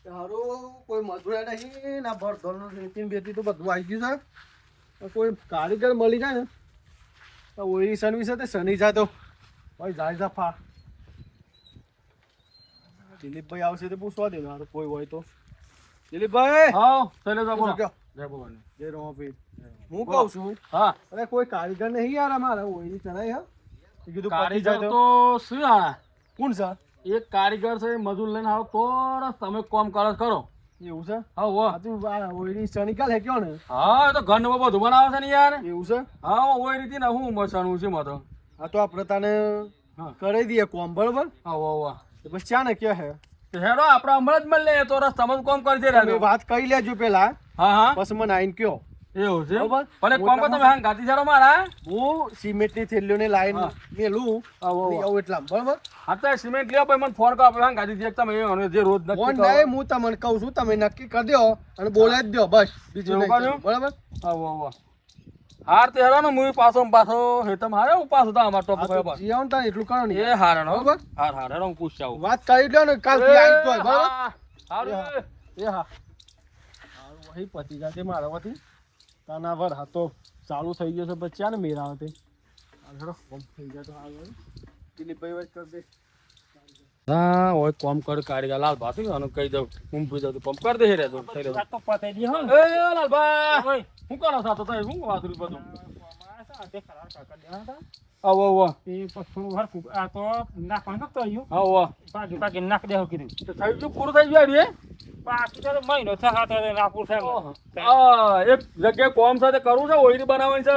હારું કોઈ મજૂર નહીં ના ભરધોન રેતી બેતી તો બધું આવી ગયું છે કોઈ કારીગર મળી જાય ને તો ઓલી સર્વિસ તે શનિ જાય તો ભાઈ જાય જફા દિલીપભાઈ આવશે તો પૂછવા દે હારું કોઈ હોય તો દિલીપભાઈ હા ચાલે જા બોલો જય ભગવાન જય રોમાભાઈ હું કહું છું હા અરે કોઈ કારીગર નહીં યાર અમારે ઓલી ચડાઈ હા કીધું કારીગર તો શું આ કોણ છે એક કારીગર છે મજૂર લઈને આવો તો જ તમે કામ કરો એવું છે હા હો ઓલી શનિ કાલ હે કયો ને હા એ તો ઘરનું બધું બનાવે છે ને યાર એવું છે હા ઓય રીતે ને હું મસાનું છે માતો હા તો આપણે તને હા કરી દઈએ કોમ બરોબર હા હો તો બસ ચા ને ક્યાં હે તો હેરો આપણે હમણાં જ મળીએ તો રસ્તામાં જ કામ કરી દે તમે વાત કરી લેજો પેલા હા હા પછી મને આઈને કયો એવું છે બરોબર. પણ એક કામ કરો તમે હાંગ ગાતી જારો મારા હું સિમેન્ટની થેલીઓને લાઈન મેલું આવું એટલા બરોબર હા તો સિમેન્ટ લ્યો પછી મને ફોન કરો આપણે હાંગ ગાતી જઈએ તમે એ જે રોજ ફોન નક્કી નહીં હું તમને કહું છું તમે નક્કી કરી દો અને બોલાવી જ દો બસ બીજું એવું નહીં કર્યું? બરાબર હા હાર તે હેરો ને હું પાછો હેતમ હારે હું પાછો તા અમાર ટોપ પર જીવન તાર એટલું કરો ને એ હાર નો બરોબર હાર હેરો હું પૂછ આવું વાત કરી લો ને કાલથી આવી તો બરાબર હારું એ હા હારું વહી પતી જાતે મારા વતી તાના વર હા તો ચાલુ થઈ ગયો છે બચ્ચા ને મેરા વતી હાલો કોમ થઈ જાય તો હાલ દિલીપભાઈ વાત કરી દે હા ઓય કોમ કર કારીગર લાલ ભાસી અને કહી દઉં હું પૂછ દઉં પંપ કર દે રે તો થઈ રહ્યો તો પતાઈ દી હો એ લાલ ભા હું કરો સાતો તો હું વાતરી બધું આવો આવો એ થોડું હરખું આ તો નાખવાનું નતો આવ્યું આવો બાજુ કાકી નાખ દેવું કીધું તો થઈ ગયું પૂરું થઈ ગયું રે બાકી તો મહિનો થયા તો નાખવું છે આ એક જગ્યાએ કોમ સાથે કરવું છે ઓયરી બનાવવાની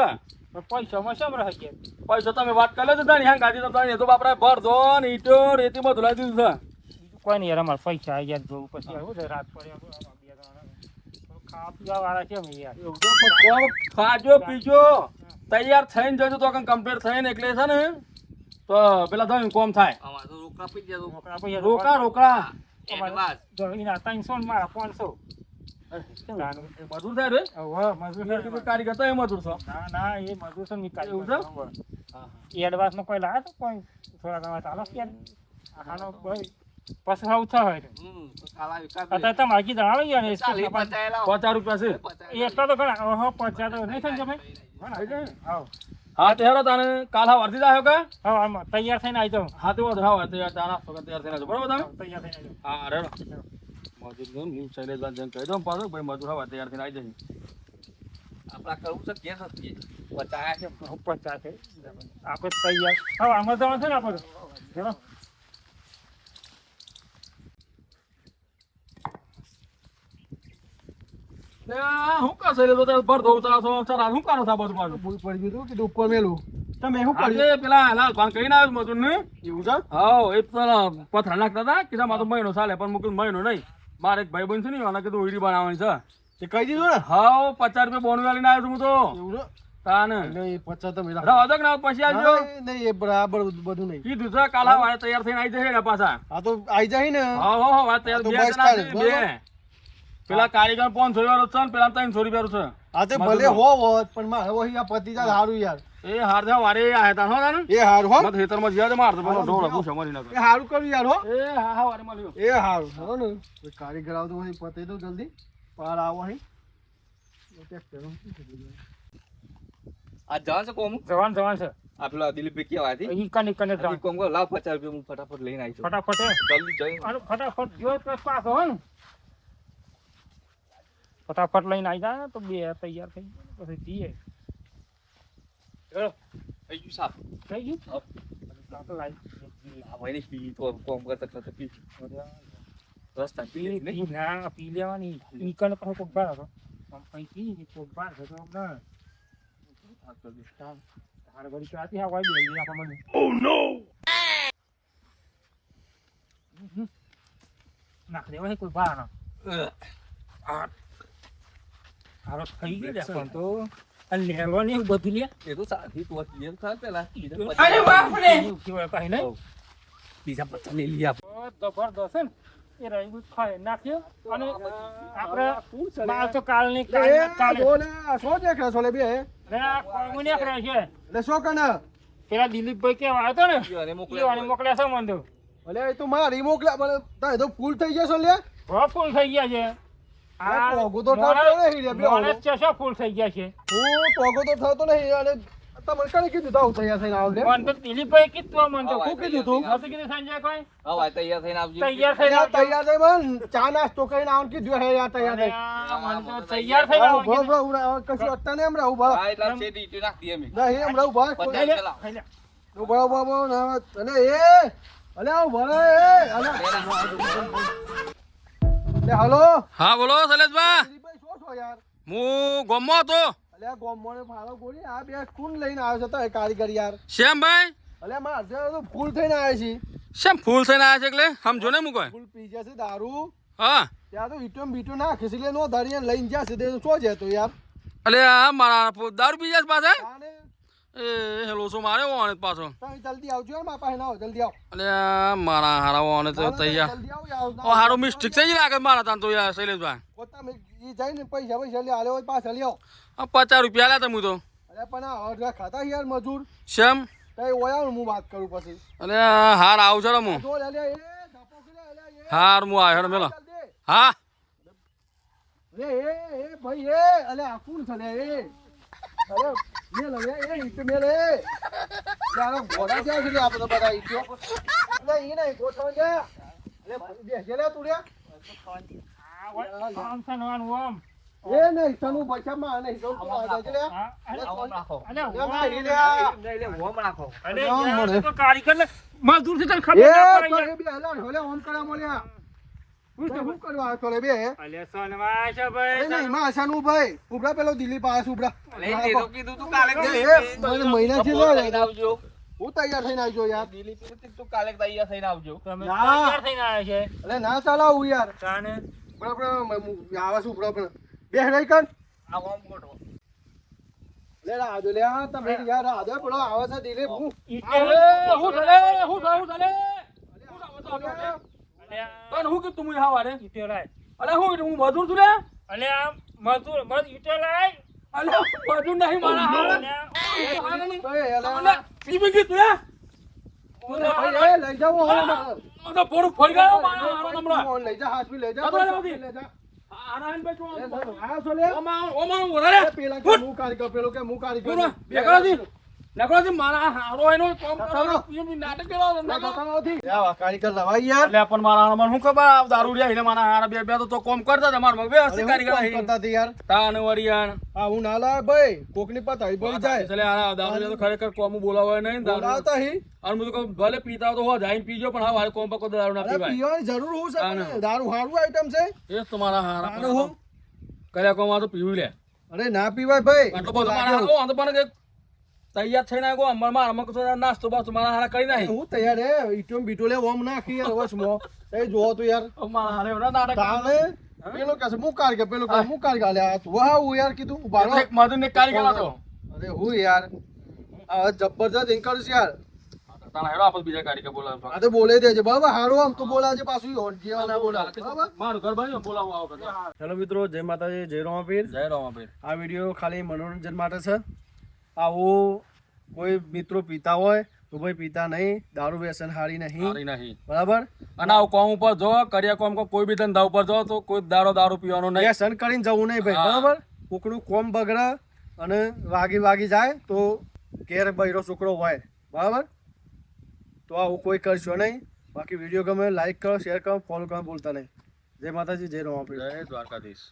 છે પૈસામાં શમ રહે કે પૈસા તમે વાત કરી લેજો તાણી હા ગાડી તો તાણી તો બાપરા ભર દો ને ઈટો રેતી માં ધુલાઈ દીધું છે બીજું કોઈ નહીં યાર અમારે પૈસા યાર જોવું પછી આવું છે રાત પડે ખાવા પીવા વાળા છે અમે યાર એવું તો પણ કોમ ખાજો પીજો તૈયાર થઈને જજો તો કઈ કમ્પ્લીટ થઈને એટલે છે ને તો પેલા તમે કોમ થાય રોકા એના 300 ને મારા 500 મજૂર થાય રે હવે મજૂર કારીગર તો એ મજૂર છો ના એ મજૂર છે નિકાલ એવું છે? એ એડવાન્સ નો કોઈ લાવે તો કોઈ થોડા ઘણા ચાલો કે આનો કોઈ પછી હાવ થાય અત્યારે તમે આગી જણાવો યાર ને 50 રૂપિયા છે એટલા તો ઘણા હા 50 તો નહીં થાય તમે હા હા તે હેરો તાને કાલ હા વર્ધી જાય કે હા આમાં તૈયાર થઈને આવી જાઉં હા તો હા તૈયાર તાના તૈયાર થઈને આવજો બરોબર તમે તૈયાર થઈને આવી જાઉં હા રેડો મજૂર હું શૈલેષભાઈ જઈને કહી દઉં પાછું ભાઈ મજૂર હવા તૈયાર થઈને આવી જશે આપડા કરવું છે કે સસ્તી પચાસ છે 50 છે આપણે તૈયાર હા આમાં જવાનું છે ને આપણે ચલો હું કા શૈલેષ તો ભર દઉં તારા છો સર હું કાનો થા બધું પાછું ભૂલ પડી ગયું કે ઉપર મેલું તમે શું કર્યું આજે પેલા લાલ પાન કહીને આવ્યો મજૂર ને એવું છે હા એ પેલા પથરા નાખતા હતા કીધા મારો મહિનો ચાલે પણ મૂકીને મહિનો નહીં મારે એક ભાઈ બન છે ને એને કીધું વીડી બનાવવાની છે તે કહી દીધું ને હા 50 રૂપિયા બોન વાલીને આવ્યો છું હું તો એવું છે તાને એટલે એ 50 તમે રાખો. રાવ દક ના પછી આવજો નહીં એ બરાબર બધું નહીં કીધું છે કાલા વાળે તૈયાર થઈને આવી જશે ને પાછા આ તો આવી જાય ને હા હા હા વાત તૈયાર તો બે બસ જણા ચાલે, છે, બે પેલા કારીગર 500 વાળો છે ને પેલા 300 રૂપિયા છે આ તો ભલે હોત પણ મારે વહી આ પતિ જાય સારું યાર એ હાર દે વારે આયા તા હો તાને એ હારું હો મત હેતરમાં જીયા દે મારતો પેલો ઢોળ પૂછે મરી એ નાખે હારું કર્યું યાર હો એ હા હા વારે મળ્યો એ હારું હો ને કોઈ કારીગર આવતો હોય પતે તો જલ્દી પાર આવો અહીં આ જવાનું છે કોમ જવાન છે આપલા દિલીપભાઈ કેવા હતી ઈ કને કને જવાન કોમ કરો લાવ 50 રૂપિયા હું ફટાફટ લઈને આવી છું ફટાફટ જલ્દી જઈ અરે ફટાફટ જો તો પાસ હો ને ફટાફટ લઈને આવી જા તો બે તૈયાર થઈ જાય પછી દીએ થઈ ગયું સાહેબ થઈ ગયું તો લાઈ લાવાય ને પી તો કોમ કરતા કરતા પી રસ્તા પી લે નહીં ના પી લેવાની ઈ કને પાછો કોક બાર હતો આમ કઈ પી કોક બાર હતો ના તાર ગળી ચાતી હા વાઈ દે આપા મને ઓ નો નાખ દેવા કોઈ બાર ના હારો થઈ ગયો પણ તો આ લેવો ને બધું લે એ તો સાથી તો ક્લિયર થા પેલા અરે બાપ રે કેવું કઈ નહીં બીજા 50 લઈ લી આપ જબરદસ્ત ને એ રહી ખાય નાખ્યો અને આપણે બાર તો કાલની કાલે બોલે શું દેખે છો લે બે રે કોમુનિયા કરે છે એટલે શું કને પેલા દિલીપભાઈ કેવા આવ્યો હતો ને ઈવાને મોકલે ઈવાને મોકલ્યા છે મને તો અલે એ તો મારી મોકલ્યા ભલે તાય તો ફૂલ થઈ જશો લે બહુ ફૂલ થઈ ગયા છે આ ટોગો તો થતો નહીં રે બે માણસ 600 ફૂલ થઈ ગયા છે હું ટોગો તો થતો નહીં અને તમે કઈ કીધું તો તૈયાર થઈને આવજે પણ તો દિલીપભાઈ કીધું મને તો શું કીધું તું નહોતું કીધું સંજય કોઈ હવે તૈયાર થઈને આવજો. તૈયાર થઈ યાર તૈયાર થઈ બન ચા નાસ્તો કરીને આવવાનું કીધું હે યાર તૈયાર થઈ મને તો તૈયાર થઈ આવો, બરો, બરો, ઉડા, કશું અત્યારે એમ રહું બા હા, એટલે શેરડી ઈંટો નાખી દઈએ અમે. નહીં એમ રહું બા પચાસ લે, પેલા. ખાઈ લે. બરો બરો ના અને એ અલે આવ ભલે એ અલે લે હલો હા બોલો શૈલેષભાઈ દિલીપભાઈ શું છો યાર હું ગોમમાં હતો અલે આ ગોમોને ફાળો ગોળી આ બે કોણ લઈને આવ્યો છે તો એ કારીગર યાર શ્યામભાઈ અલે માર તો ફૂલ થઈને આવ્યા છે શ્યામ ફૂલ થઈને આવ્યા છે એટલે સમજો ને હું કોઈ ફૂલ પી ગયા છે દારૂ હા ત્યાં તો ઈટો બીટો નાખે છે એટલે નો ધરીને લઈને જશે તે શું છે તો યાર એટલે આ મારા દારૂ પી જાય પાછા આને એ હેલો છો મારે ઓને પાછો તમે જલ્દી આવજો યાર મારા પાસે ના આવો જલ્દી આવો એટલે આ મારા હારા ઓને તો તૈયાર જલ્દી આવો યાર ઓ હારો મિસ્ટેક થઈ જ લાગે મારા તાન તો યાર શૈલેષભાઈ તમે ઈ જઈને પૈસા પૈસા લે આલે હોય પાછા લ્યો આ 50 રૂપિયા લ્યા તમે તો અરે પણ આ અડધા ખાતા યાર મજૂર શ્યામ કઈ ઓયા હું વાત કરું પછી એટલે હાર આવું છો હું જો લે લે એ ધપો કે લે એ હાર હું આવ્યો હેડો મેલો જલ્દી. હા લે એ ભાઈ એ અલે આ કોણ છે લે એ અરે લે લે એ ઈટ મે લે યાર ઘોડા જાય છે લે આપણે બધા ઈટો લે ઈ નહીં ગોઠવ દે લે બે જે લે તું રે આ હોય, આમ છે ને આનું આમ. એ નહીં તનું બચામાં નહીં તો તું આ જાય લે હા, અરે, આમ રાખો. અરે, લે મારી લે નહીં, લે, ઓમ રાખો. અરે, આમ યાર, મળે. તો કારીગર ને મજદૂર છે તને એ ખબર ના પડે તો યાર. એ બે હલા હોલે ઓમ કરા મોલ્યા હું કરવા આવ્યો તો લે બે અલે સોનવા છે ભાઈ એ નહીં માં આશાનું ભાઈ ઉભરા પેલો દિલીપ આયા છે ઉભરા લે, એ તો કીધું તું કાલે એ, થઈને મને મહિનાથી લે થઈને આવજો. હું તૈયાર થઈને આવજો યાર દિલીપ કીધું તું કાલે તૈયાર થઈને આવજો. તમે ના. તૈયાર થઈને આવ્યા છે અલે ના ચલાવું યાર તાને બરાબર આવે છે ઉભરા બે રહી કર આ ઓમ ગોઠવો. લે રાજો લે આ તમે યાર રાજો પેલો આવે છે દિલીપ હું ઈટે હું ચાલે હું ચાલે અલે પણ હું કીધું હું હાવારે ઈટે લાય અરે હું મજૂર છું રે અલે આ મજદૂર મત ઈટે લાય અરે મજૂર નહીં મારા હારા અલે ભાઈ અલે તમને પીવી ગયું રે ભાઈ એ લઈ જાઓ હવે મારે. તો પોરું ફરી ગયો મારા હારા નમરા ફોન લઈ જા હાથવી લઈ જા જતો રહો દી. લઈ જા આરામ ભાઈ છો લે, લે, આયો છો લે ઓમાં ઓરે એ પેલા કે મું કારીગર પેલો કે મું કારીગર નકરાજી મારા હારો એનો કોમ જતો કરો નાટક કરો કારીગર લવાઈ યાર એટલે પણ મારા હારા મને શું ખબર આ દારૂ રહ્યા એને મારા હારા બે બે તો કોમ કરતા હતા મારા મગવે હસ્તી કારીગર અરે હું કોમ કરતા હતી યાર તાન વરિયાણ આ હું ના લાય ભાઈ કોકની પતાઈ પડી જાય એટલે આ દારૂ રહ્યા તો ખરેખર કોમ બોલાવે નહીં દારૂ બોલાવતા હી અને હું તો કહું ભલે પીતા હો તો હો જઈને પીજો પણ હા કોમ પકો દારૂ ના અરે પીવાય પીવાની જરૂર હું છે હા, ના. પણ દારૂ હારું આઈટમ છે એ જ તો મારા હારા દારૂ હું કર્યા કોમ તો પીવું લે અરે ના પીવાય ભાઈ આટલો બધો મારા હારો આ તો પણ કે તૈયાર થઈને આવ્યો અમાર મારા મક નાસ્તો બાસ્તો મારા હારા કરી નાખી હું તૈયાર હે ઈટો બીટો લે ઓમ નાખી યાર વચમાં એ જોવો તો યાર મારા હારે એવડા નાટક તાલે પેલો કહે છે મું કારીગર પેલો કહે મું કારીગર લે આ તું હા હું યાર કીધું ઉભા રહો. એક મધુ ને કારીગર હતો અરે હું યાર આ જબરદસ્ત ઇન્કર છે યાર તારા હેડો આપસ બીજા કારીગર બોલાવ આ તો બોલે દેજે બરાબર હારું આમ તો બોલાજે પાછું હોટ જેવા ના બોલાવ બરાબર મારું ઘર બન્યું બોલાવો આવો કરજો હેલો મિત્રો જય માતાજી જય રામાપીર જય રામાપીર આ વિડીયો ખાલી મનોરંજન માટે છે આવું કોઈ મિત્રો પીતા હોય તો ભાઈ પીતા નહીં દારૂ વ્યસન હારી નહીં હારી નહીં બરાબર અને આવું કોમ ઉપર જો કર્યા કોમ કોઈ બી ધંધા ઉપર જો તો કોઈ દારૂ પીવાનો નહીં વ્યસન કરીને જવું નહીં ભાઈ હા. બરાબર કોકનું કોમ બગડે અને વાગી જાય તો ઘેર બૈરો છોકરો હોય બરાબર તો આવું કોઈ કરશો નહીં બાકી વિડીયો ગમે લાઈક કરો શેર કરો ફોલો કરો ભૂલતા નહીં જય માતાજી જય રામાપીર જય દ્વારકાધીશ